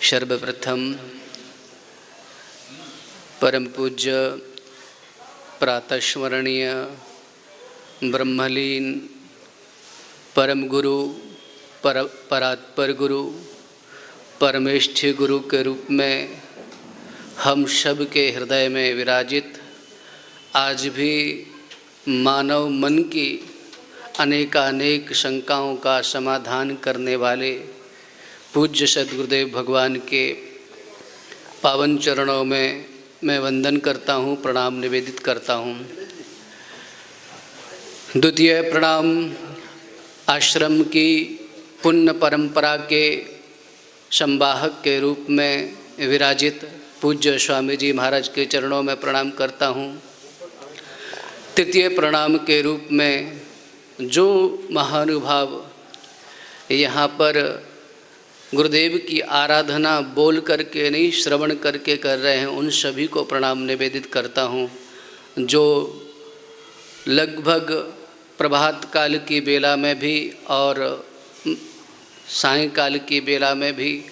सर्वप्रथम परम पूज्य प्रातस्मरणीय ब्रह्मलीन परम गुरु परात्पर गुरु परमेष्ठ गुरु के रूप में हम सब के हृदय में विराजित, आज भी मानव मन की अनेकानेक शंकाओं का समाधान करने वाले पूज्य सद्गुरुदेव भगवान के पावन चरणों में मैं वंदन करता हूँ, प्रणाम निवेदित करता हूँ। द्वितीय प्रणाम आश्रम की पुण्य परंपरा के संवाहक के रूप में विराजित पूज्य स्वामी जी महाराज के चरणों में प्रणाम करता हूँ। तृतीय प्रणाम के रूप में जो महानुभाव यहाँ पर गुरुदेव की आराधना बोल करके नहीं, श्रवण करके कर रहे हैं, उन सभी को प्रणाम निवेदित करता हूँ। जो लगभग प्रभात काल की बेला में भी और सायंकाल की बेला में भी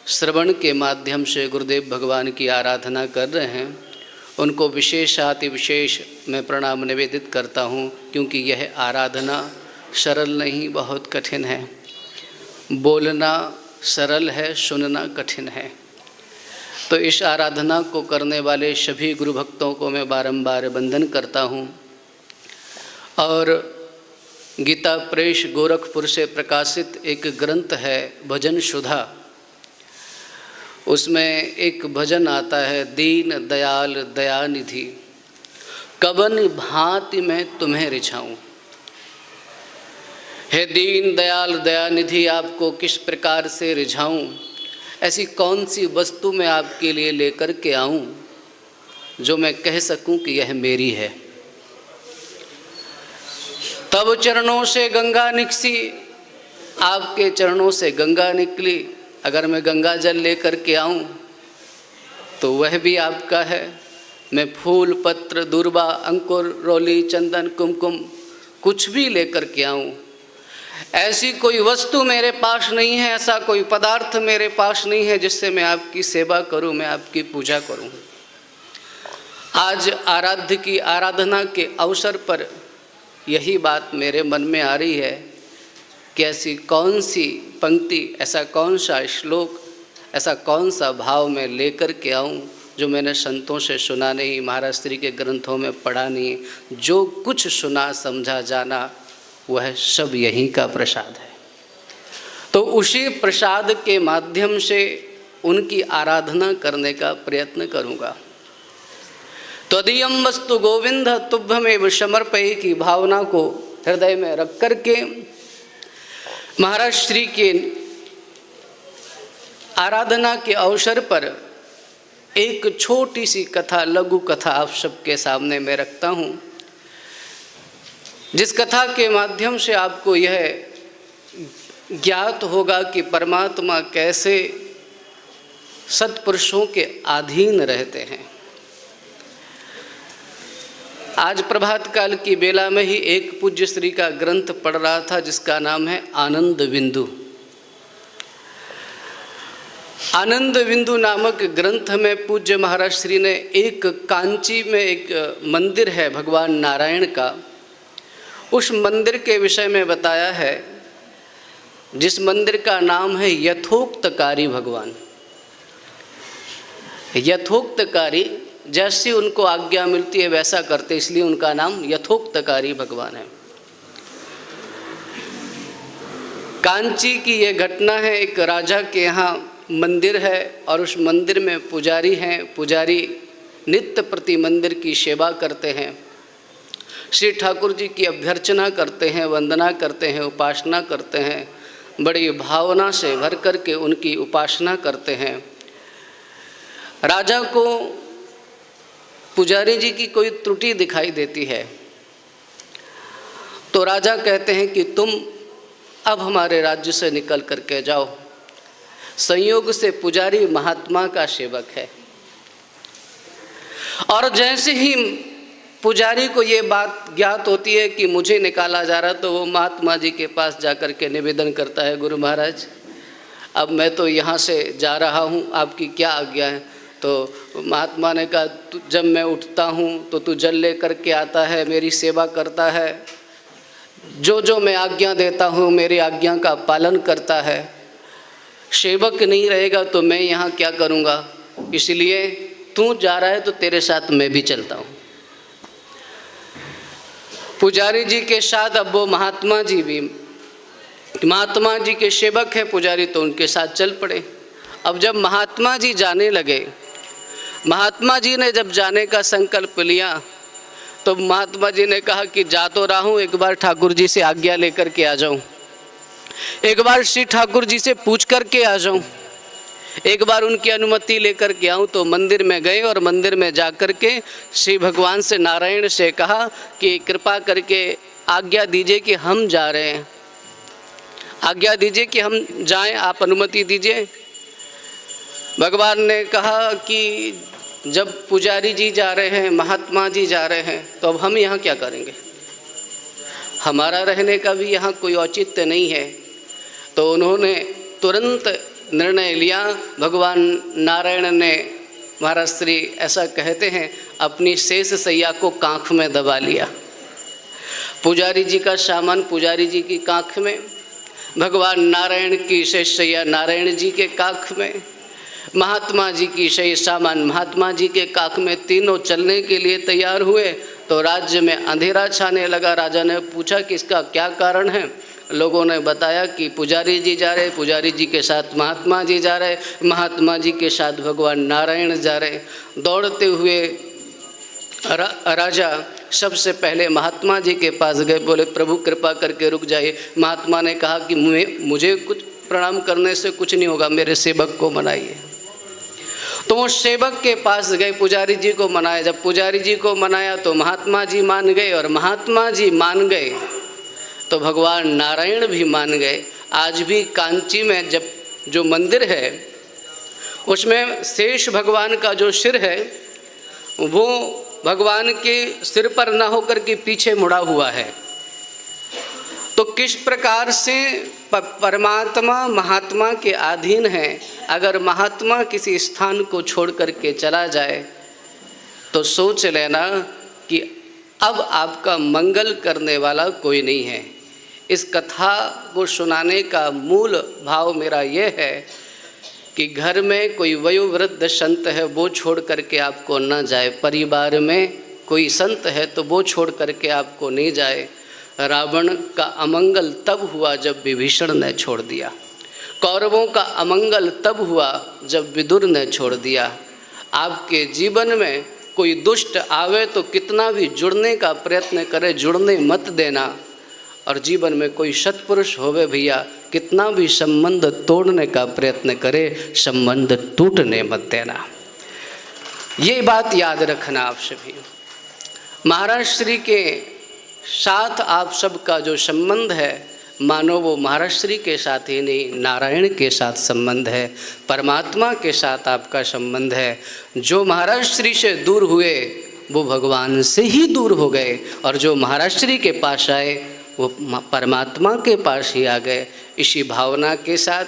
श्रवण के माध्यम से गुरुदेव भगवान की आराधना कर रहे हैं, उनको विशेषाति विशेष मैं प्रणाम निवेदित करता हूँ, क्योंकि यह आराधना सरल नहीं, बहुत कठिन है। बोलना सरल है, सुनना कठिन है। तो इस आराधना को करने वाले सभी गुरु भक्तों को मैं बारंबार वंदन करता हूँ। और गीता प्रेस गोरखपुर से प्रकाशित एक ग्रंथ है भजन सुधा, उसमें एक भजन आता है, दीन दयाल दयानिधि कवन भांति मैं तुम्हें रिझाऊं। हे दीन दयाल दयानिधि, आपको किस प्रकार से रिझाऊं, ऐसी कौन सी वस्तु मैं आपके लिए लेकर के आऊं जो मैं कह सकूं कि यह मेरी है। तब चरणों से गंगा निकसी, आपके चरणों से गंगा निकली। अगर मैं गंगा जल लेकर के आऊं तो वह भी आपका है। मैं फूल पत्र दूर्बा अंकुर रोली चंदन कुमकुम कुछ भी लेकर के आऊं, ऐसी कोई वस्तु मेरे पास नहीं है, ऐसा कोई पदार्थ मेरे पास नहीं है जिससे मैं आपकी सेवा करूं, मैं आपकी पूजा करूं। आज आराध्य की आराधना के अवसर पर यही बात मेरे मन में आ रही है कि ऐसी कौन सी पंक्ति, ऐसा कौन सा श्लोक, ऐसा कौन सा भाव मैं लेकर के आऊं जो मैंने संतों से सुना नहीं, महाराज श्री के ग्रंथों में पढ़ा नहीं। जो कुछ सुना समझा जाना वह सब यहीं का प्रसाद है। तो उसी प्रसाद के माध्यम से उनकी आराधना करने का प्रयत्न करूँगा। त्वदीयम वस्तु गोविंद तुभ्यमेव समर्पये की भावना को हृदय में रख करके महाराज श्री के आराधना के अवसर पर एक छोटी सी कथा, लघु कथा आप सबके सामने मैं रखता हूँ, जिस कथा के माध्यम से आपको यह ज्ञात होगा कि परमात्मा कैसे सत्पुरुषों के अधीन रहते हैं। आज प्रभात काल की बेला में ही एक पूज्य श्री का ग्रंथ पढ़ रहा था जिसका नाम है आनंद बिंदु। आनंद बिंदु नामक ग्रंथ में पूज्य महाराज श्री ने एक कांची में एक मंदिर है भगवान नारायण का, उस मंदिर के विषय में बताया है, जिस मंदिर का नाम है यथोक्तकारी भगवान। यथोक्तकारी, जैसी उनको आज्ञा मिलती है वैसा करते, इसलिए उनका नाम यथोक्तकारी भगवान है। कांची की ये घटना है, एक राजा के यहाँ मंदिर है और उस मंदिर में पुजारी हैं। पुजारी नित्य प्रति मंदिर की सेवा करते हैं, श्री ठाकुर जी की अभ्यर्चना करते हैं, वंदना करते हैं, उपासना करते हैं, बड़ी भावना से भर कर के उनकी उपासना करते हैं। राजा को पुजारी जी की कोई त्रुटि दिखाई देती है तो राजा कहते हैं कि तुम अब हमारे राज्य से निकल करके जाओ। संयोग से पुजारी महात्मा का सेवक है और जैसे ही पुजारी को ये बात ज्ञात होती है कि मुझे निकाला जा रहा, तो वो महात्मा जी के पास जाकर के निवेदन करता है, गुरु महाराज अब मैं तो यहाँ से जा रहा हूँ, आपकी क्या आज्ञा है। तो महात्मा ने कहा जब मैं उठता हूँ तो तू जल ले करके आता है, मेरी सेवा करता है, जो जो मैं आज्ञा देता हूँ मेरी आज्ञा का पालन करता है। सेवक नहीं रहेगा तो मैं यहाँ क्या करूँगा, इसलिए तू जा रहा है तो तेरे साथ मैं भी चलता हूँ। पुजारी जी के साथ अब वो महात्मा जी भी, महात्मा जी के सेवक हैं पुजारी, तो उनके साथ चल पड़े। अब जब महात्मा जी जाने लगे, महात्मा जी ने जब जाने का संकल्प लिया तो महात्मा जी ने कहा कि जा तो रहा हूँ, एक बार ठाकुर जी से आज्ञा लेकर के आ जाऊँ, एक बार श्री ठाकुर जी से पूछ कर के आ जाऊँ, एक बार उनकी अनुमति लेकर के आऊँ। तो मंदिर में गए और मंदिर में जा कर के श्री भगवान से, नारायण से कहा कि कृपा करके आज्ञा दीजिए कि हम जा रहे हैं, आज्ञा दीजिए कि हम जाएं, आप अनुमति दीजिए। भगवान ने कहा कि जब पुजारी जी जा रहे हैं, महात्मा जी जा रहे हैं, तो अब हम यहाँ क्या करेंगे, हमारा रहने का भी यहाँ कोई औचित्य नहीं है। तो उन्होंने तुरंत निर्णय लिया। भगवान नारायण ने, महाराज श्री ऐसा कहते हैं, अपनी शेष सैया को कांख में दबा लिया। पुजारी जी का सामान पुजारी जी की कांख में, भगवान नारायण की शेष सैया नारायण जी के कांख में, महात्मा जी की शेष सामान महात्मा जी के कांख में। तीनों चलने के लिए तैयार हुए तो राज्य में अंधेरा छाने लगा। राजा ने पूछा कि इसका क्या कारण है। लोगों ने बताया कि पुजारी जी जा रहे, पुजारी जी के साथ महात्मा जी जा रहे, महात्मा जी के साथ भगवान नारायण जा रहे। दौड़ते हुए राजा सबसे पहले महात्मा जी के पास गए, बोले प्रभु कृपा करके रुक जाइए। महात्मा ने कहा कि मुझे कुछ प्रणाम करने से कुछ नहीं होगा, मेरे सेवक को मनाइए। तो वो सेवक के पास गए, पुजारी जी को मनाया। जब पुजारी जी को मनाया तो महात्मा जी मान गए, और महात्मा जी मान गए तो भगवान नारायण भी मान गए। आज भी कांची में जब जो मंदिर है उसमें शेष भगवान का जो सिर है वो भगवान के सिर पर ना होकर के पीछे मुड़ा हुआ है। तो किस प्रकार से परमात्मा महात्मा के अधीन है। अगर महात्मा किसी स्थान को छोड़ करके चला जाए तो सोच लेना कि अब आपका मंगल करने वाला कोई नहीं है। इस कथा को सुनाने का मूल भाव मेरा यह है कि घर में कोई वयोवृद्ध संत है वो छोड़ करके आपको न जाए, परिवार में कोई संत है तो वो छोड़ करके आपको नहीं जाए। रावण का अमंगल तब हुआ जब विभीषण ने छोड़ दिया, कौरवों का अमंगल तब हुआ जब विदुर ने छोड़ दिया। आपके जीवन में कोई दुष्ट आवे तो कितना भी जुड़ने का प्रयत्न करे, जुड़ने मत देना। और जीवन में कोई सत्पुरुष होवे भैया, कितना भी संबंध तोड़ने का प्रयत्न करे, संबंध टूटने मत देना। ये बात याद रखना आप सभी। महाराज श्री के साथ आप सबका जो संबंध है, मानो वो महाराज श्री के साथ ही नहीं, नारायण के साथ संबंध है, परमात्मा के साथ आपका संबंध है। जो महाराज श्री से दूर हुए वो भगवान से ही दूर हो गए, और जो महाराज श्री के पास आए वो परमात्मा के पास ही आ गए। इसी भावना के साथ,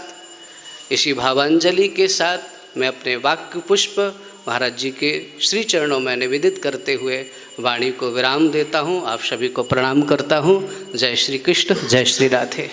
इसी भावांजलि के साथ मैं अपने वाक्य पुष्प महाराज जी के श्री चरणों में निवेदित करते हुए वाणी को विराम देता हूँ। आप सभी को प्रणाम करता हूँ। जय श्री कृष्ण, जय श्री राधे।